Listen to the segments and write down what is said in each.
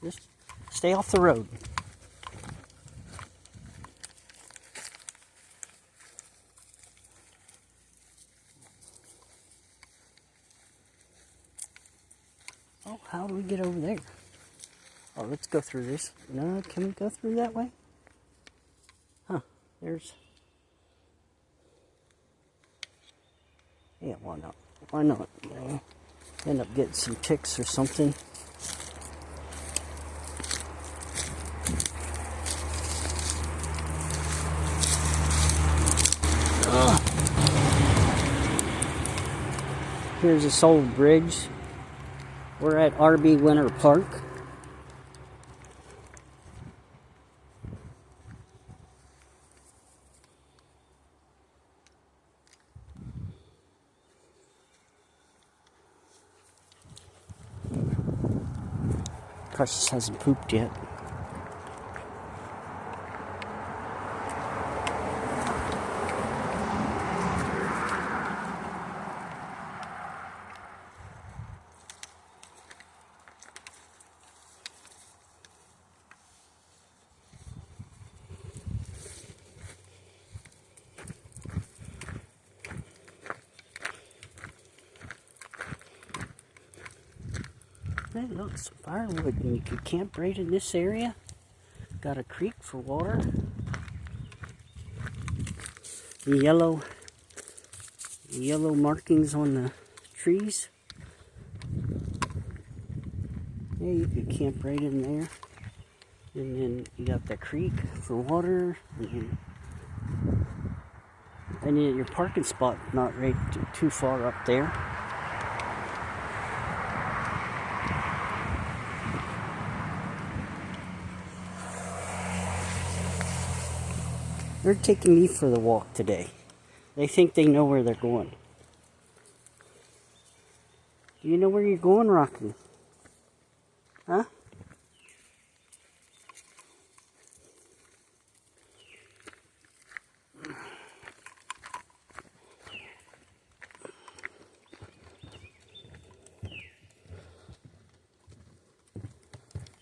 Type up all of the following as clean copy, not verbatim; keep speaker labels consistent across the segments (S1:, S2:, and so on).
S1: Just stay off the road. Oh, how do we get over there? Oh, let's go through this. No, can we go through that way? Huh, there's... Yeah, why not? Why not? End up getting some ticks or something. Here's this old bridge. We're at RB Winter Park. Precious hasn't pooped yet. Hey, look, some firewood. And you can camp right in this area. Got a creek for water. The yellow markings on the trees. Yeah, you could camp right in there. And then you got the creek for water. And then your parking spot not right too far up there. They're taking me for the walk today. They think they know where they're going. Do you know where you're going, Rocky? Huh?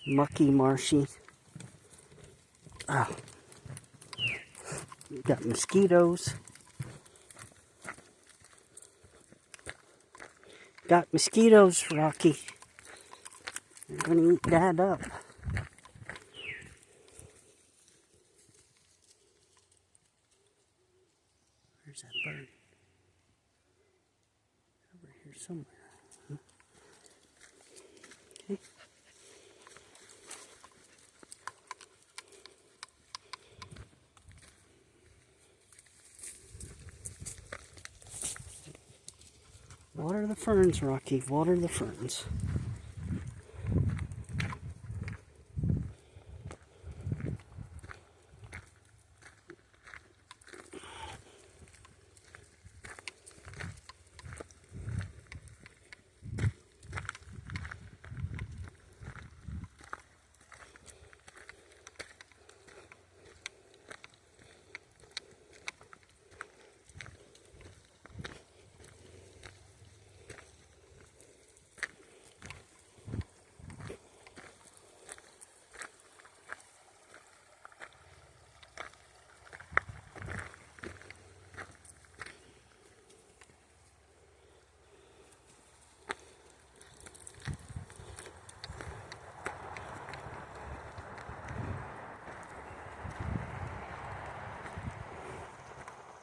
S1: Mucky, marshy. Oh. Got mosquitoes. Got mosquitoes, Rocky. They're gonna eat Dad up. Where's that bird? Over here somewhere. Okay. Water the ferns, Rocky. Water the ferns.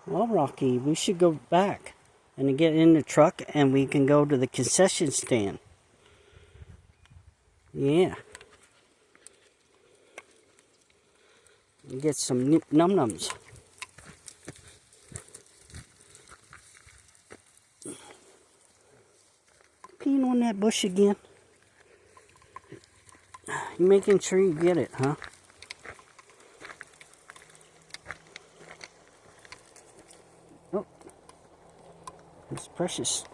S1: Well, Rocky, we should go back and get in the truck and we can go to the concession stand. Yeah. And get some num-nums. Peeing on that bush again? You making sure you get it, huh? Oh. It's Precious.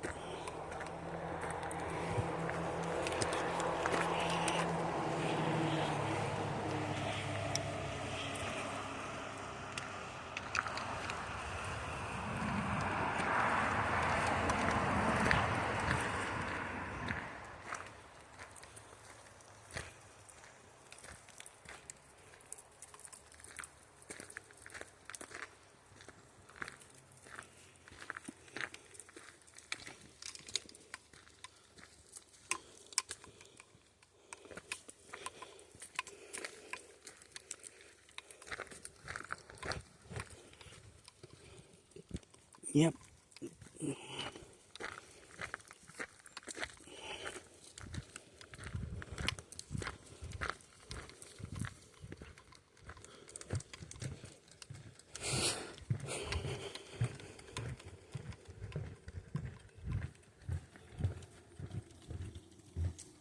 S1: Yep.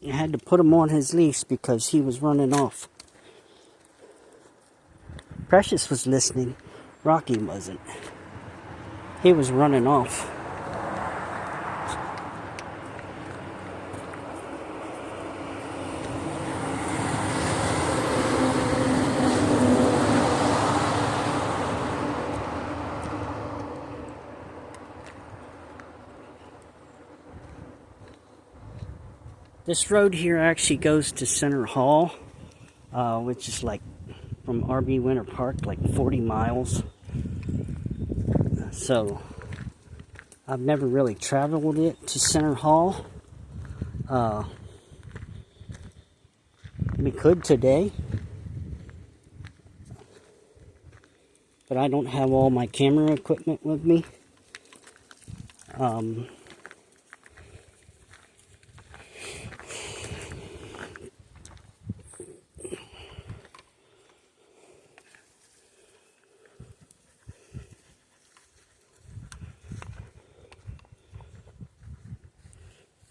S1: I had to put him on his leash because he was running off. Precious was listening. Rocky wasn't. He was running off. This road here actually goes to Center Hall, which is like from RB Winter Park, like 40 miles. So I've never really traveled it to Center Hall. We could today, but I don't have all my camera equipment with me.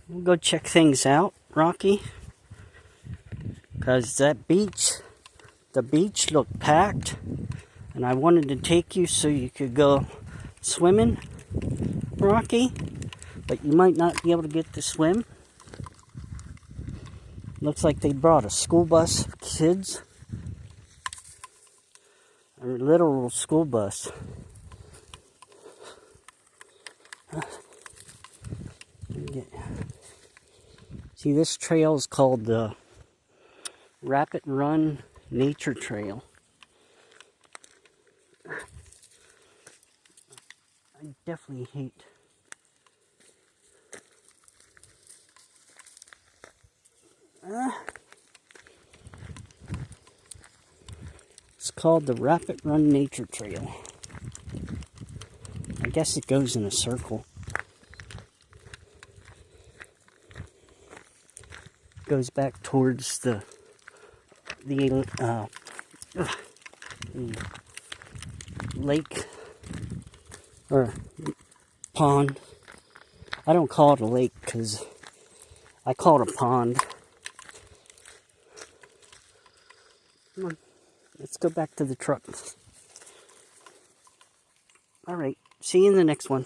S1: We'll go check things out, Rocky, because that beach, the beach looked packed, and I wanted to take you so you could go swimming, Rocky, but you might not be able to get to swim. Looks like they brought a school bus of kids, a literal school bus. See, this trail is called the Rapid Run Nature Trail. I definitely hate it's called the Rapid Run Nature Trail. I guess it goes in a circle. Goes back towards the lake or pond. I don't call it a lake because I call it a pond. Come on, let's go back to the truck. All right, see you in the next one.